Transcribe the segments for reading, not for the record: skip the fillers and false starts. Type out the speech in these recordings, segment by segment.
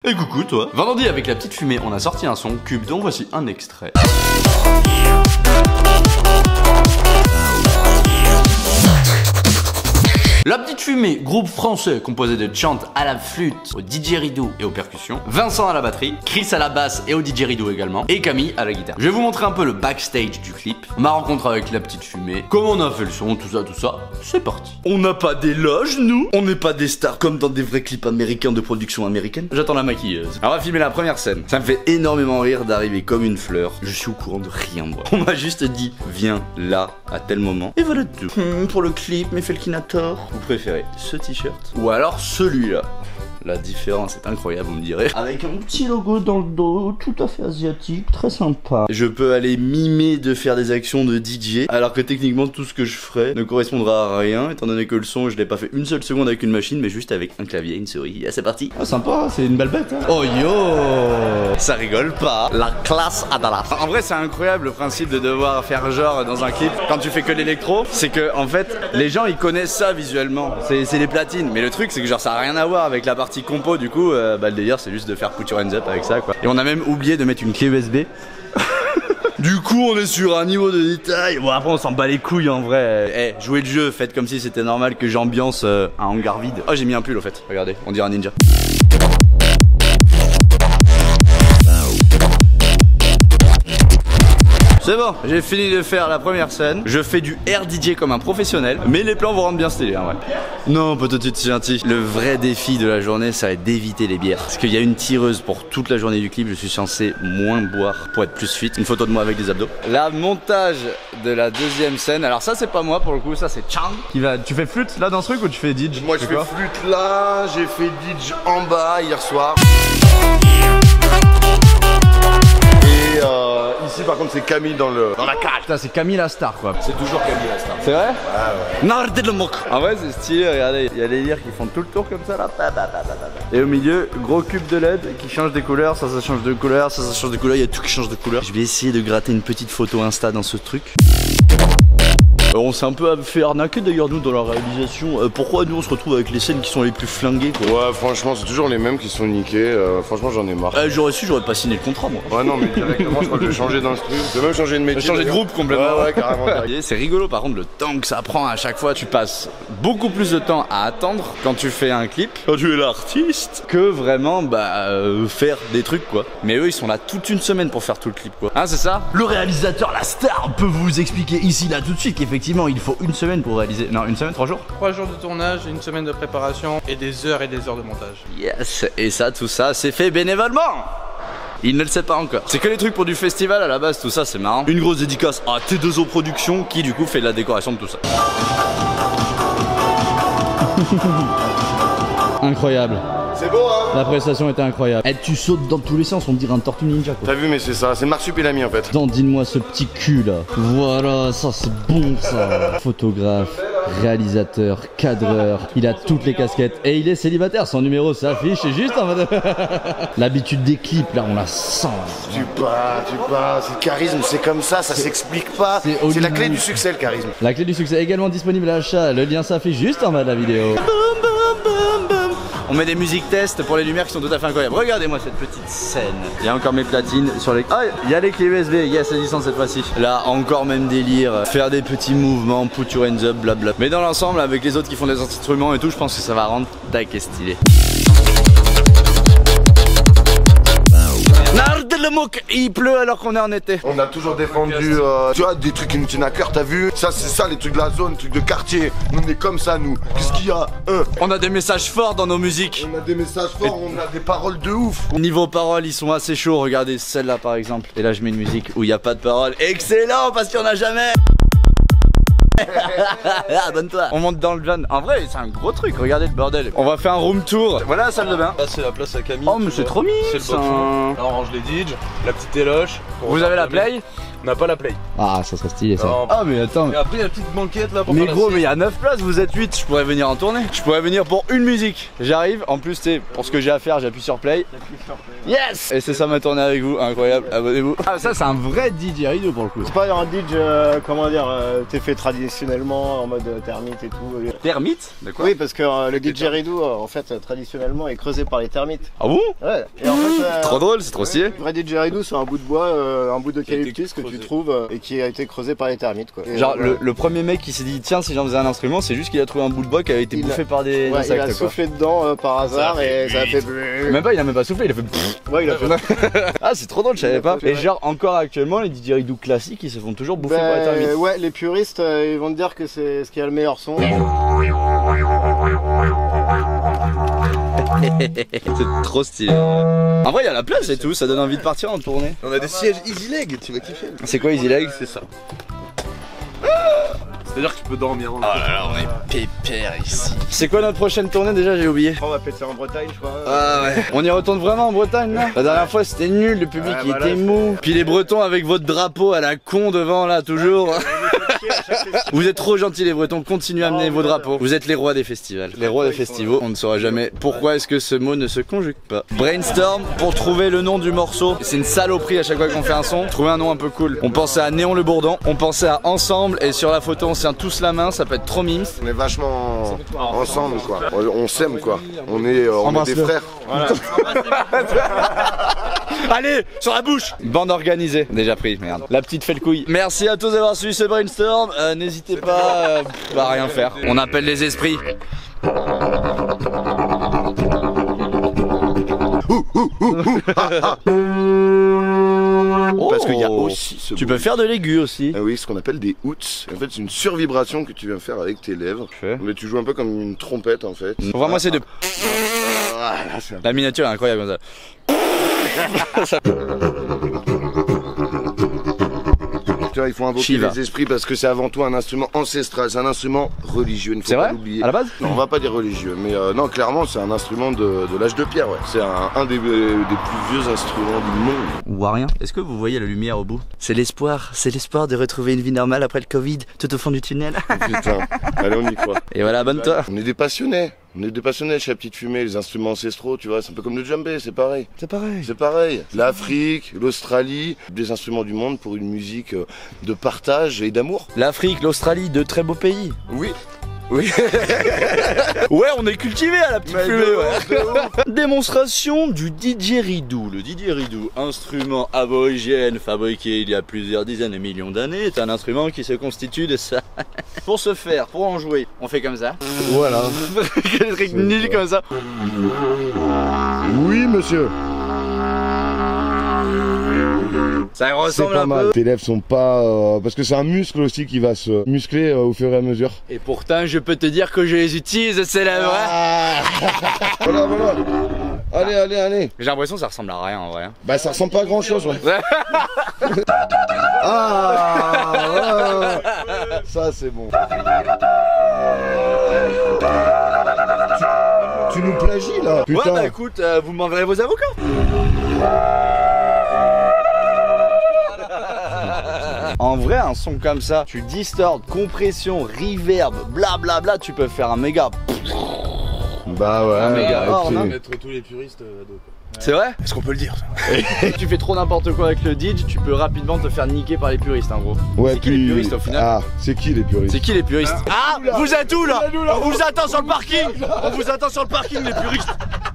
Et coucou toi. Vendredi avec la petite fumée, on a sorti un son Cube dont voici un extrait. La petite fumée, groupe français composé de Chant à la flûte, au didgeridoo et aux percussions, Vincent à la batterie, Chris à la basse et au didgeridoo également, et Camille à la guitare. Je vais vous montrer un peu le backstage du clip, ma rencontre avec la petite fumée, comment on a fait le son, tout ça, c'est parti. On n'a pas d'éloges nous, on n'est pas des stars comme dans des vrais clips américains de production américaine. J'attends la maquilleuse. Alors on va filmer la première scène. Ça me fait énormément rire d'arriver comme une fleur. Je suis au courant de rien moi. On m'a juste dit, viens là à tel moment. Et voilà tout. Pour le clip, Mefelkinator. Vous préférez ce t-shirt ou alors celui-là? La différence est incroyable, vous me direz. Avec un petit logo dans le dos, tout à fait asiatique, très sympa. Je peux aller mimer de faire des actions de DJ, alors que techniquement tout ce que je ferai ne correspondra à rien, étant donné que le son je l'ai pas fait une seule seconde avec une machine, mais juste avec un clavier et une souris. Ah, c'est parti. Ah, sympa, c'est une belle bête. Hein. Oh yo, ça rigole pas. La classe à Dallas. En vrai, c'est incroyable le principe de devoir faire genre dans un clip quand tu fais que l'électro. C'est que en fait, les gens ils connaissent ça visuellement. C'est les platines, mais le truc c'est que genre ça a rien à voir avec la partie compo, du coup le délire c'est juste de faire put your hands up avec ça quoi. Et on a même oublié de mettre une clé USB. Du coup on est sur un niveau de détail. Bon après on s'en bat les couilles en vrai. Jouez le jeu, faites comme si c'était normal que j'ambiance un hangar vide. Oh j'ai mis un pull au fait, regardez, on dirait un ninja. C'est bon, j'ai fini de faire la première scène. Je fais du air DJ comme un professionnel, mais les plans vont rendre bien stylés en vrai. Non, peut-être gentil. Le vrai défi de la journée, ça va être d'éviter les bières. Parce qu'il y a une tireuse pour toute la journée du clip. Je suis censé moins boire pour être plus fit. Une photo de moi avec des abdos. La montage de la deuxième scène. Alors ça, c'est pas moi pour le coup, ça c'est Chang qui va. Tu fais flûte là dans ce truc ou tu fais DJ? Moi je fais flûte là, j'ai fait DJ en bas hier soir. Et ici par contre c'est Camille dans la cage. Putain, c'est Camille la star quoi. C'est toujours Camille la star. C'est vrai? Ah ouais. Nardilmok. En vrai c'est stylé, regardez, il y a les lyres qui font tout le tour comme ça là. Et au milieu, gros cube de LED qui change des couleurs, ça change de couleur, ça change de couleur, il y a tout qui change de couleur. Je vais essayer de gratter une petite photo Insta dans ce truc. On s'est un peu fait arnaquer d'ailleurs nous dans la réalisation. Pourquoi nous on se retrouve avec les scènes qui sont les plus flinguées quoi? Ouais franchement c'est toujours les mêmes qui sont niqués. Franchement j'en ai marre. J'aurais su, j'aurais pas signé le contrat moi. Ouais non mais directement je crois que je vais changer d'instru. Je vais même changer de métier. Changer de groupe complètement. Ouais carrément. C'est rigolo par contre le temps que ça prend à chaque fois. Tu passes beaucoup plus de temps à attendre quand tu fais un clip, quand tu es l'artiste, que vraiment faire des trucs quoi. Mais eux ils sont là toute une semaine pour faire tout le clip quoi. Hein c'est ça? Le réalisateur, la star peut vous expliquer ici là tout de suite qu'effectivement il faut une semaine pour réaliser. Non, une semaine, 3 jours? 3 jours de tournage, une semaine de préparation et des heures de montage. Yes, et ça, tout ça, c'est fait bénévolement. Il ne le sait pas encore. C'est que les trucs pour du festival à la base, tout ça, c'est marrant. Une grosse dédicace à T2O Productions qui du coup fait la décoration de tout ça. Incroyable. C'est beau hein? La prestation était incroyable. Tu sautes dans tous les sens, on dirait un tortue ninja quoi. T'as vu mais c'est ça, c'est Marsupilami en fait. Dis-moi ce petit cul là. Voilà, ça c'est bon ça. Photographe, réalisateur, cadreur, il a toutes les casquettes et il est célibataire, son numéro s'affiche, c'est juste en mode... L'habitude des clips là, on la sent. Tu pas, c'est le charisme, c'est comme ça s'explique pas. C'est la clé du succès le charisme. La clé du succès est également disponible à l'achat, le lien s'affiche juste en bas de la vidéo. On met des musiques tests pour les lumières qui sont tout à fait incroyables. Regardez-moi cette petite scène. Il y a encore mes platines sur les... Ah, il y a les clés USB, yes, c'est licence cette fois-ci. Là, encore même délire. Faire des petits mouvements, put your hands up, blabla. Mais dans l'ensemble, avec les autres qui font des instruments et tout, je pense que ça va rendre tac et stylé. Il pleut alors qu'on est en été. On a toujours défendu tu vois des trucs qui nous tiennent à cœur, t'as vu? Ça c'est ça les trucs de la zone, les trucs de quartier. Nous on est comme ça nous. Qu'est-ce qu'il y a? On a des messages forts dans nos musiques. On a des messages forts, on a des paroles de ouf. Niveau paroles ils sont assez chauds, regardez celle-là par exemple. Et là je mets une musique où il n'y a pas de paroles. Excellent parce qu'il n'y en a jamais. Donne-toi. On monte dans le van. En vrai, c'est un gros truc. Regardez le bordel. On va faire un room tour. Voilà la salle de bain. Là, c'est la place à Camille. Oh, mais c'est trop mignon. C'est le bottin. Là, on range les DJs, la petite éloge. Vous avez la play. On n'a pas la play. Ah, ça serait stylé ça. Non. Ah, mais attends. Et après, il y a la petite banquette là pour Mais faire gros, la mais il y a 9 places, vous êtes 8, je pourrais venir en tournée. Je pourrais venir pour une musique. J'arrive, en plus, tu sais, pour ce que j'ai à faire, j'appuie sur play. Yes! Et c'est ça ma tournée avec vous, incroyable, abonnez-vous. Ah, ça, c'est un vrai didgeridoo pour le coup. C'est pas un DJ, comment dire, t'es fait traditionnellement en mode termite et tout. Termite? De quoi? Oui, parce que le didgeridoo, en fait, traditionnellement, est creusé par les termites. Ah bon? Ouais. Et en fait, Trop drôle, c'est trop stylé. le vrai didgeridoo, c'est un bout de bois, un bout d'eucalyptus que tu trouves et qui a été creusé par les termites, quoi. Et, Genre, le premier mec qui s'est dit, tiens, si j'en faisais un instrument, c'est juste qu'il a trouvé un bout de bois qui avait été bouffé par des ouais, insectes. il a quoi. soufflé dedans par hasard et ça a fait. Même pas, il a même pas soufflé, il a fait. Ouais, il a fait. Ah, c'est trop drôle, je savais pas. Et genre, encore actuellement, les didgeridoo classiques, ils se font toujours bouffer par les termites. Ouais, les puristes, ils vont te dire que c'est ce qui a le meilleur son. C'est trop stylé. En vrai, il y a la place et tout, ça donne envie de partir en tournée. On a des sièges easy leg, tu vas kiffer. C'est quoi Easy Leg? C'est ça. C'est-à-dire que tu peux dormir. Oh là là, on est pépère ici. C'est quoi notre prochaine tournée déjà? J'ai oublié. On va péter en Bretagne, je crois. Ah ouais. On y retourne vraiment en Bretagne là? La dernière fois c'était nul, le public il était mou. Puis les Bretons avec votre drapeau à la con devant là toujours. Vous êtes trop gentils les Bretons, continuez à amener vos drapeaux. Vous êtes les rois des festivals. Les rois des festivals. On ne saura jamais pourquoi est-ce que ce mot ne se conjugue pas. Brainstorm pour trouver le nom du morceau. C'est une saloperie à chaque fois qu'on fait un son. Trouver un nom un peu cool. On pensait à Néon le Bourdon, on pensait à Ensemble et sur la photo on se tient tous la main, ça peut être trop mimes. On est vachement ensemble quoi. On s'aime quoi. On est des frères. Voilà. Allez, sur la bouche. Bande organisée. Déjà pris, merde. La petite fait le couille. Merci à tous d'avoir suivi ce Brainstorm. N'hésitez pas à rien faire. On appelle les esprits. Parce qu'il y a aussi ce Tu peux faire de l'aigu aussi. oui, ce qu'on appelle des hoots. En fait, c'est une survibration que tu viens faire avec tes lèvres. Mais tu joues un peu comme une trompette en fait. Vraiment, c'est de. La miniature est incroyable comme ça. Tu vois, il faut invoquer Shiva. les esprits parce que c'est avant tout un instrument ancestral, c'est un instrument religieux. Il ne faut C'est pas vrai l'oublier. à la base? Non, on va pas dire religieux, mais non, clairement, c'est un instrument de l'âge de pierre. Ouais. C'est un des plus vieux instruments du monde. Ou à rien. Est-ce que vous voyez la lumière au bout? C'est l'espoir de retrouver une vie normale après le Covid, tout au fond du tunnel. Putain, allez, on y croit. Et voilà, abonne-toi. On est des passionnés. On est des passionnés chez la petite fumée, les instruments ancestraux, tu vois, c'est un peu comme le djembé, c'est pareil. C'est pareil. C'est pareil. L'Afrique, l'Australie, des instruments du monde pour une musique de partage et d'amour. L'Afrique, l'Australie, deux très beaux pays. Oui. Oui. Ouais, on est cultivé à la petite fumée, ouais. Démonstration du didgeridoo. Le didgeridoo, instrument aborigène fabriqué il y a plusieurs dizaines de millions d'années, est un instrument qui se constitue de ça. Pour ce faire, pour en jouer, on fait comme ça. Voilà. Quel truc nul comme ça. Oui, monsieur. Ça C'est ressemble pas un mal. peu. Tes lèvres sont pas... parce que c'est un muscle aussi qui va se muscler au fur et à mesure. Et pourtant, je peux te dire que je les utilise, ces lèvres. Ah. Voilà, voilà. Allez, allez, allez. J'ai l'impression que ça ressemble à rien en vrai. Bah ça ressemble pas à grand chose, ouais. Ah, ça c'est bon. Tu nous plagies là. Putain. Ouais, bah écoute, vous m'enverrez vos avocats. En vrai, un son comme ça, tu distordes, compression, reverb, blablabla, tu peux faire un méga. Bah ouais. Un méga hors, non? Mettre tous les puristes à dos. C'est vrai? Est-ce qu'on peut le dire ça? Tu fais trop n'importe quoi avec le didge, tu peux rapidement te faire niquer par les puristes en gros. Ouais, c'est qui les puristes au final? Ah, c'est qui les puristes? C'est qui les puristes? Ah, vous êtes où là? On vous attend sur le parking. On vous attend sur le parking les puristes.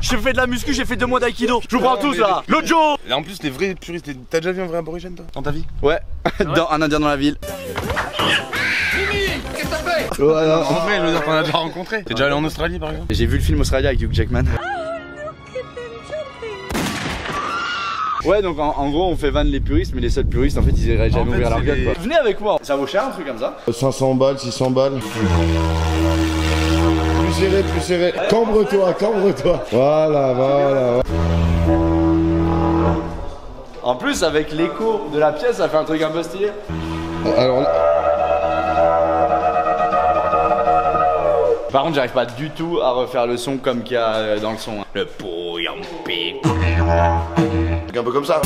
J'ai fait de la muscu, j'ai fait 2 mois d'aïkido. Je vous prends tous là. L'autre jour. Et en plus, les vrais puristes, t'as déjà vu un vrai aborigène toi dans ta vie? Ouais, dans un indien dans la ville. Voilà. En vrai, je veux dire qu'on a déjà rencontré. T'es déjà allé en Australie par exemple? J'ai vu le film Australia avec Hugh Jackman. Ouais, donc en gros on fait vanne les puristes, mais les seuls puristes en fait ils iraient jamais ouvrir leur gueule quoi. Venez avec moi, ça vaut cher un truc comme ça? 500 balles, 600 balles. Plus serré, plus serré. Cambre-toi, cambre-toi. Voilà, voilà. En plus avec l'écho de la pièce ça fait un truc un peu stylé. Alors... Par contre j'arrive pas du tout à refaire le son comme qu'il y a dans le son. Le pouillampi. Un peu comme ça.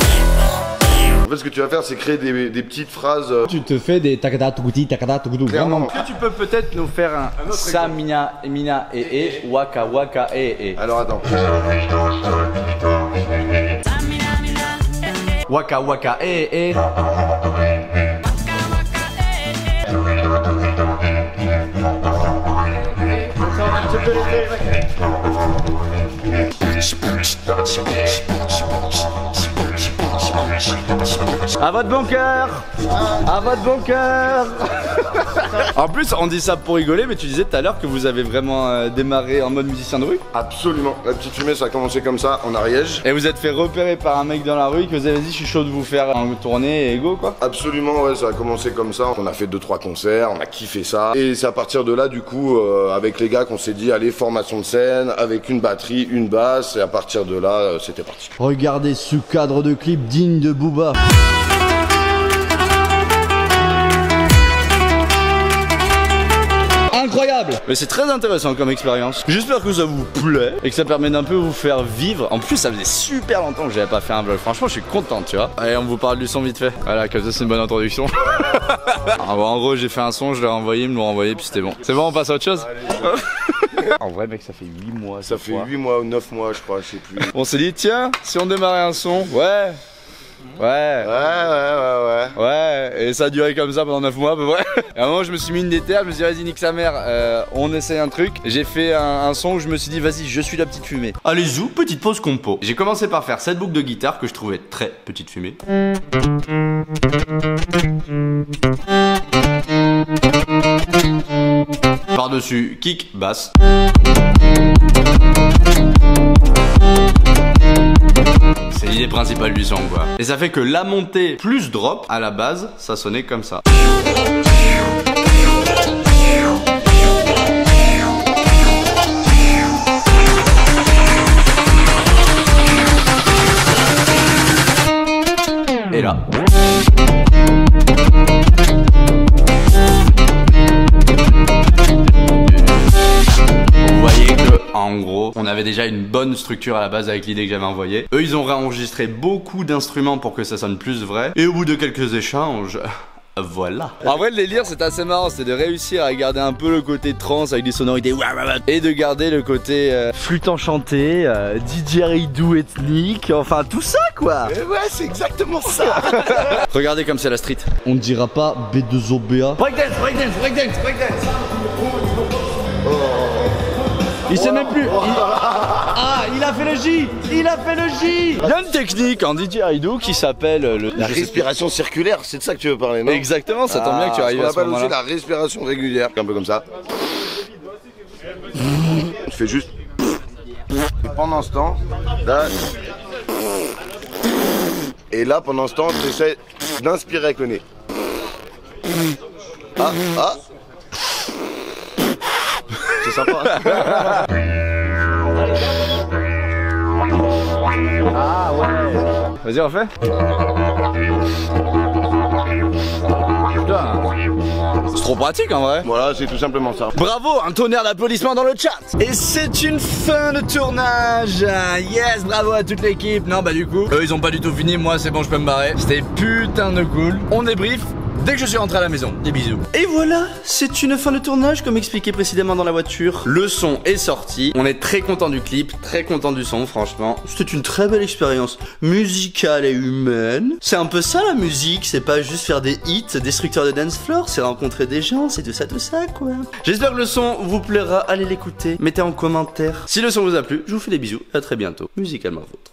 fait, ce que tu vas faire, c'est créer des petites phrases. Tu te fais des takada tukuti takada tukutu. Clairement. Est-ce que tu peux peut-être nous faire un Samina, Mina et Waka Waka et. Alors attends. Waka Waka et. À votre bon cœur. À votre bon cœur. En plus, on dit ça pour rigoler, mais tu disais tout à l'heure que vous avez vraiment démarré en mode musicien de rue. Absolument. La petite fumée, ça a commencé comme ça en Ariège. Et vous êtes fait repérer par un mec dans la rue qui vous avait dit je suis chaud de vous faire une tournée et go quoi. Absolument, ouais, ça a commencé comme ça. On a fait 2-3 concerts, on a kiffé ça. Et c'est à partir de là, du coup, avec les gars qu'on s'est dit, allez, formation de scène, avec une batterie, une basse. Et à partir de là, c'était parti. Regardez ce cadre de clip digne de Booba. Incroyable. Mais c'est très intéressant comme expérience. J'espère que ça vous plaît et que ça permet d'un peu vous faire vivre. En plus, ça faisait super longtemps que j'avais pas fait un vlog. Franchement, je suis content, tu vois. Allez, on vous parle du son vite fait. Voilà, comme ça, c'est une bonne introduction. En gros, j'ai fait un son, je l'ai envoyé, ils me l'ont renvoyé, puis c'était bon. C'est bon, on passe à autre chose. En vrai, mec, ça fait 8 mois. Ça fait 8 mois ou 9 mois, je crois, je sais plus. On s'est dit, tiens, si on démarrait un son, ouais. Ouais, et ça a duré comme ça pendant 9 mois à peu près. Et à un moment je me suis mis une déterre, je me suis dit vas-y nique sa mère, on essaye un truc. J'ai fait un son où je me suis dit vas-y je suis la petite fumée. Allez zou, petite pause compo. J'ai commencé par faire cette boucle de guitare que je trouvais très petite fumée. Par-dessus kick, basse. C'est l'idée principale du son quoi. Et ça fait que la montée plus drop à la base, ça sonnait comme ça. Et là. Vous voyez que en gros, on avait déjà une bonne structure à la base avec l'idée que j'avais envoyée. Eux, ils ont réenregistré beaucoup d'instruments pour que ça sonne plus vrai. Et au bout de quelques échanges, voilà. En vrai, le délire, c'est assez marrant. C'est de réussir à garder un peu le côté trance avec des sonorités et de garder le côté flûte enchantée, didgeridoo ethnique, enfin tout ça quoi. Et ouais, c'est exactement ça. Regardez comme c'est la street. On ne dira pas B2OBA. Breakdance, breakdance, breakdance, breakdance. Il sait même plus. Ah, il a fait le J. Il a fait le J. Il y a une technique en didgeridoo qui s'appelle la respiration circulaire. C'est de ça que tu veux parler, non? Exactement, ça tombe bien que tu arrives à ce moment-là. On appelle aussi la respiration régulière, un peu comme ça. Tu fais juste. Et pendant ce temps, là. Et là, pendant ce temps, tu essaies d'inspirer avec le nez. Ah. C'est sympa. Ah ouais. Vas-y, on fait. Putain. C'est trop pratique en vrai. Voilà, c'est tout simplement ça. Bravo, un tonnerre d'applaudissements dans le chat. Et c'est une fin de tournage. Yes, bravo à toute l'équipe. Non bah du coup, eux ils ont pas du tout fini. Moi c'est bon, je peux me barrer. C'était putain de cool. On débrief dès que je suis rentré à la maison. Des bisous. Et voilà, c'est une fin de tournage comme expliqué précédemment dans la voiture. Le son est sorti. On est très content du clip, très content du son, franchement. C'était une très belle expérience musicale et humaine. C'est un peu ça la musique, c'est pas juste faire des hits destructeurs de dance floor, c'est rencontrer des gens, c'est tout ça quoi. J'espère que le son vous plaira, allez l'écouter, mettez en commentaire. Si le son vous a plu, je vous fais des bisous, à très bientôt, musicalement vôtre.